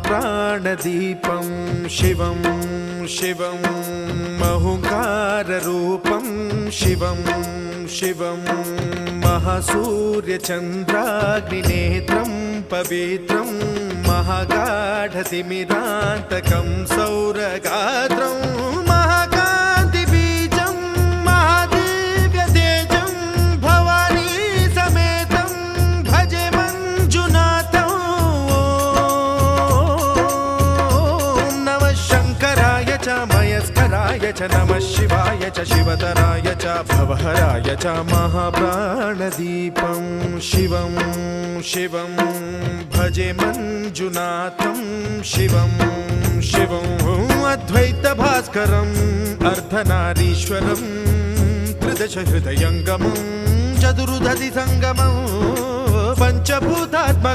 महाप्राणदीपं शिवं शिवं महुङ्काररूपं शिवं शिवं महासूर्यचन्द्राग्निनेत्रं पवित्रं महागाढतिमिरान्तकं सौरगात्रं महाकान्तिबीजं महादिव्यतेजं भवानी समेतं भजे मञ्जुनाथं। ॐ नमः शङ्कराय च मयस्कराय च नमः शिवाय च शिवतराय च भवहराय च महाप्राणदीपं शिवं शिवं भजे मञ्जुनाथं शिवं शिवं अद्वैतभास्करम् अर्धनारीश्वरं त्रिदशहृदयङ्गमं चतुर्दधिसङ्गमं पञ्चभूतात्मकम्।